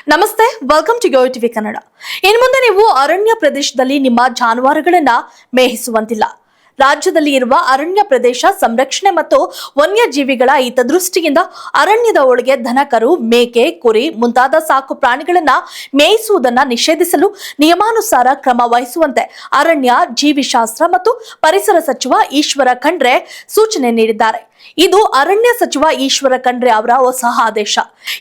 ನಮಸ್ತೆ, welcome to YoYo TV Kannada. ಇನ್ನು ಮುಂದೆ ನೀವು ಅರಣ್ಯ ಪ್ರದೇಶದಲ್ಲಿ ನಿಮ್ಮ ಜಾನುವಾರುಗಳನ್ನ ಮೇಯಿಸುವಂತಿಲ್ಲ. ರಾಜ್ಯದಲ್ಲಿ ಇರುವ ಅರಣ್ಯ ಪ್ರದೇಶ ಸಂರಕ್ಷಣೆ ಮತ್ತು ವನ್ಯಜೀವಿಗಳ ಹಿತದೃಷ್ಟಿಯಿಂದ ಅರಣ್ಯದ ಒಳಗೆ ದನ, ಕರು, ಮೇಕೆ, ಕುರಿ ಮುಂತಾದ ಸಾಕು ಪ್ರಾಣಿಗಳನ್ನ ಮೇಯಿಸುವುದನ್ನು ನಿಷೇಧಿಸಲು ನಿಯಮಾನುಸಾರ ಕ್ರಮ ವಹಿಸುವಂತೆ ಅರಣ್ಯ, ಜೀವಿಶಾಸ್ತ್ರ ಮತ್ತು ಪರಿಸರ ಸಚಿವ ಈಶ್ವರ ಖಂಡ್ರೆ ಸೂಚನೆ ನೀಡಿದ್ದಾರೆ. ಇದು ಅರಣ್ಯ ಸಚಿವ ಈಶ್ವರ ಖಂಡ್ರೆ ಅವರ ಹೊಸ ಆದೇಶ.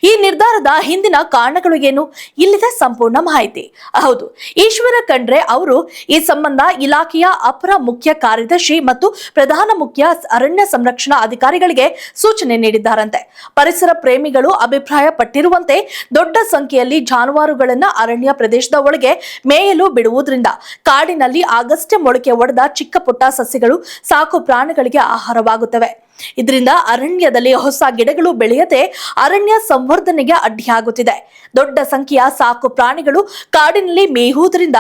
ಈ ನಿರ್ಧಾರದ ಹಿಂದಿನ ಕಾರಣಗಳು ಏನು? ಇಲ್ಲಿದೆ ಸಂಪೂರ್ಣ ಮಾಹಿತಿ. ಹೌದು, ಈಶ್ವರ ಖಂಡ್ರೆ ಅವರು ಈ ಸಂಬಂಧ ಇಲಾಖೆಯ ಅಪರ ಮುಖ್ಯ ಕಾರ್ಯದರ್ಶಿ ಮತ್ತು ಪ್ರಧಾನ ಮುಖ್ಯ ಅರಣ್ಯ ಸಂರಕ್ಷಣಾ ಅಧಿಕಾರಿಗಳಿಗೆ ಸೂಚನೆ ನೀಡಿದ್ದಾರಂತೆ. ಪರಿಸರ ಪ್ರೇಮಿಗಳು ಅಭಿಪ್ರಾಯ ಪಟ್ಟಿರುವಂತೆ ದೊಡ್ಡ ಸಂಖ್ಯೆಯಲ್ಲಿ ಜಾನುವಾರುಗಳನ್ನ ಅರಣ್ಯ ಪ್ರದೇಶದ ಒಳಗೆ ಮೇಯಲು ಬಿಡುವುದರಿಂದ ಕಾಡಿನಲ್ಲಿ ಆಗಷ್ಟೇ ಮೊಳಕೆ ಒಡೆದ ಚಿಕ್ಕ ಪುಟ್ಟ ಸಸ್ಯಗಳು ಸಾಕು ಪ್ರಾಣಿಗಳಿಗೆ ಆಹಾರವಾಗುತ್ತವೆ. ಇದರಿಂದ ಅರಣ್ಯದಲ್ಲಿ ಹೊಸ ಗಿಡಗಳು ಬೆಳೆಯದೆ ಅರಣ್ಯ ಸಂವರ್ಧನೆಗೆ ಅಡ್ಡಿಯಾಗುತ್ತಿದೆ. ದೊಡ್ಡ ಸಂಖ್ಯೆಯ ಸಾಕು ಪ್ರಾಣಿಗಳು ಕಾಡಿನಲ್ಲಿ ಮೇಯುವುದರಿಂದ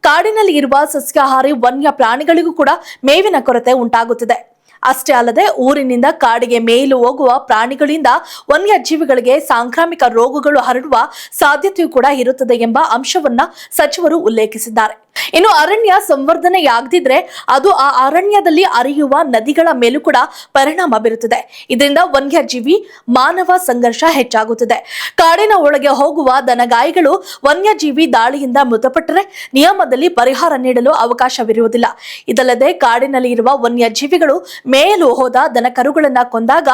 ಕಾಡಿನಲ್ಲಿ ಇರುವ ಸಸ್ಯಾಹಾರಿ ವನ್ಯ ಪ್ರಾಣಿಗಳಿಗೂ ಕೂಡ ಮೇವಿನ ಕೊರತೆ ಉಂಟಾಗುತ್ತಿದೆ. ಅಷ್ಟೇ ಅಲ್ಲದೆ ಊರಿನಿಂದ ಕಾಡಿಗೆ ಮೇಯಲು ಹೋಗುವ ಪ್ರಾಣಿಗಳಿಂದ ವನ್ಯಜೀವಿಗಳಿಗೆ ಸಾಂಕ್ರಾಮಿಕ ರೋಗಗಳು ಹರಡುವ ಸಾಧ್ಯತೆಯೂ ಕೂಡ ಇರುತ್ತದೆ ಎಂಬ ಅಂಶವನ್ನ ಸಚಿವರು ಉಲ್ಲೇಖಿಸಿದ್ದಾರೆ. ಇನ್ನು ಅರಣ್ಯ ಸಂವರ್ಧನೆಯಾಗದಿದ್ರೆ ಅದು ಆ ಅರಣ್ಯದಲ್ಲಿ ಹರಿಯುವ ನದಿಗಳ ಮೇಲೂ ಕೂಡ ಪರಿಣಾಮ ಬೀರುತ್ತದೆ. ಇದರಿಂದ ವನ್ಯಜೀವಿ ಮಾನವ ಸಂಘರ್ಷ ಹೆಚ್ಚಾಗುತ್ತದೆ. ಕಾಡಿನ ಒಳಗೆ ಹೋಗುವ ದನಗಾಯಿಗಳು ವನ್ಯಜೀವಿ ದಾಳಿಯಿಂದ ಮೃತಪಟ್ಟರೆ ನಿಯಮದಲ್ಲಿ ಪರಿಹಾರ ನೀಡಲು ಅವಕಾಶವಿರುವುದಿಲ್ಲ. ಇದಲ್ಲದೆ ಕಾಡಿನಲ್ಲಿ ಇರುವ ವನ್ಯಜೀವಿಗಳು ಮೇಯಲು ಹೋದ ದನಕರುಗಳನ್ನ ಕೊಂದಾಗ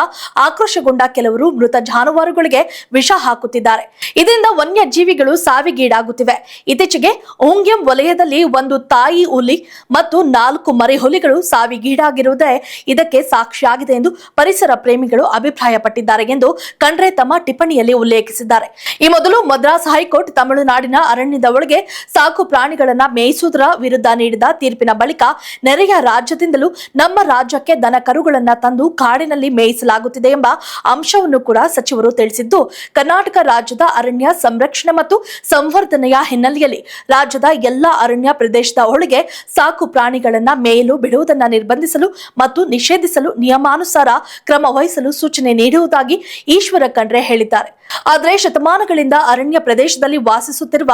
ಆಕ್ರೋಶಗೊಂಡ ಕೆಲವರು ಮೃತ ಜಾನುವಾರುಗಳಿಗೆ ವಿಷ ಹಾಕುತ್ತಿದ್ದಾರೆ. ಇದರಿಂದ ವನ್ಯಜೀವಿಗಳು ಸಾವಿಗೀಡಾಗುತ್ತಿವೆ. ಇತ್ತೀಚೆಗೆ ಓಂಗ್ಯಂ ವಲಯದಲ್ಲಿ ಒಂದು ತಾಯಿ ಹುಲಿ ಮತ್ತು 4 ಮರಿ ಹುಲಿಗಳು ಸಾವಿಗೀಡಾಗಿರುವುದೇ ಇದಕ್ಕೆ ಸಾಕ್ಷಿಯಾಗಿದೆ ಎಂದು ಪರಿಸರ ಪ್ರೇಮಿಗಳು ಅಭಿಪ್ರಾಯಪಟ್ಟಿದ್ದಾರೆ ಎಂದು ಖಂಡ್ರೆ ತಮ್ಮ ಟಿಪ್ಪಣಿಯಲ್ಲಿ ಉಲ್ಲೇಖಿಸಿದ್ದಾರೆ. ಈ ಮೊದಲು ಮದ್ರಾಸ್ ಹೈಕೋರ್ಟ್ ತಮಿಳುನಾಡಿನ ಅರಣ್ಯದ ಒಳಗೆ ಸಾಕು ಪ್ರಾಣಿಗಳನ್ನ ಮೇಯಿಸುವುದರ ವಿರುದ್ಧ ನೀಡಿದ ತೀರ್ಪಿನ ಬಳಿಕ ನೆರೆಯ ರಾಜ್ಯದಿಂದಲೂ ನಮ್ಮ ರಾಜ್ಯಕ್ಕೆ ದನ ಕರುಗಳನ್ನ ತಂದು ಕಾಡಿನಲ್ಲಿ ಮೇಯಿಸಲಾಗುತ್ತಿದೆ ಎಂಬ ಅಂಶವನ್ನು ಕೂಡ ಸಚಿವರು ತಿಳಿಸಿದ್ದು, ಕರ್ನಾಟಕ ರಾಜ್ಯದ ಅರಣ್ಯ ಸಂರಕ್ಷಣೆ ಮತ್ತು ಸಂವರ್ಧನೆಯ ಹಿನ್ನೆಲೆಯಲ್ಲಿ ರಾಜ್ಯದ ಎಲ್ಲಾ ಅರಣ್ಯ ಪ್ರದೇಶದ ಒಳಗೆ ಸಾಕು ಪ್ರಾಣಿಗಳನ್ನ ಮೇಯಲು ಬಿಡುವುದನ್ನು ನಿರ್ಬಂಧಿಸಲು ಮತ್ತು ನಿಷೇಧಿಸಲು ನಿಯಮಾನುಸಾರ ಕ್ರಮ ವಹಿಸಲು ಸೂಚನೆ ನೀಡುವುದಾಗಿ ಈಶ್ವರ ಖಂಡ್ರೆ ಹೇಳಿದ್ದಾರೆ. ಆದರೆ ಶತಮಾನಗಳಿಂದ ಅರಣ್ಯ ಪ್ರದೇಶದಲ್ಲಿ ವಾಸಿಸುತ್ತಿರುವ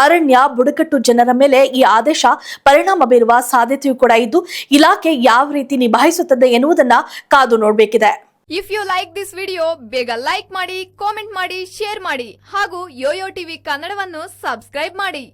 ಅರಣ್ಯ ಬುಡಕಟ್ಟು ಜನರ ಮೇಲೆ ಈ ಆದೇಶ ಪರಿಣಾಮ ಬೀರುವ ಸಾಧ್ಯತೆಯೂ ಕೂಡ ಇದ್ದು, ಇಲಾಖೆ ಯಾವ ರೀತಿ ನಿಭಾಯಿಸುತ್ತದೆ ಎನ್ನುವುದನ್ನ ಕಾದು ನೋಡಬೇಕಿದೆ. If you like this video ಬೇಗ ಲೈಕ್ ಮಾಡಿ, ಕಾಮೆಂಟ್ ಮಾಡಿ, ಶೇರ್ ಮಾಡಿ ಹಾಗೂ ಯೋಯೋ ಟಿವಿ ಕನ್ನಡವನ್ನು ಸಬ್ಸ್ಕ್ರೈಬ್ ಮಾಡಿ.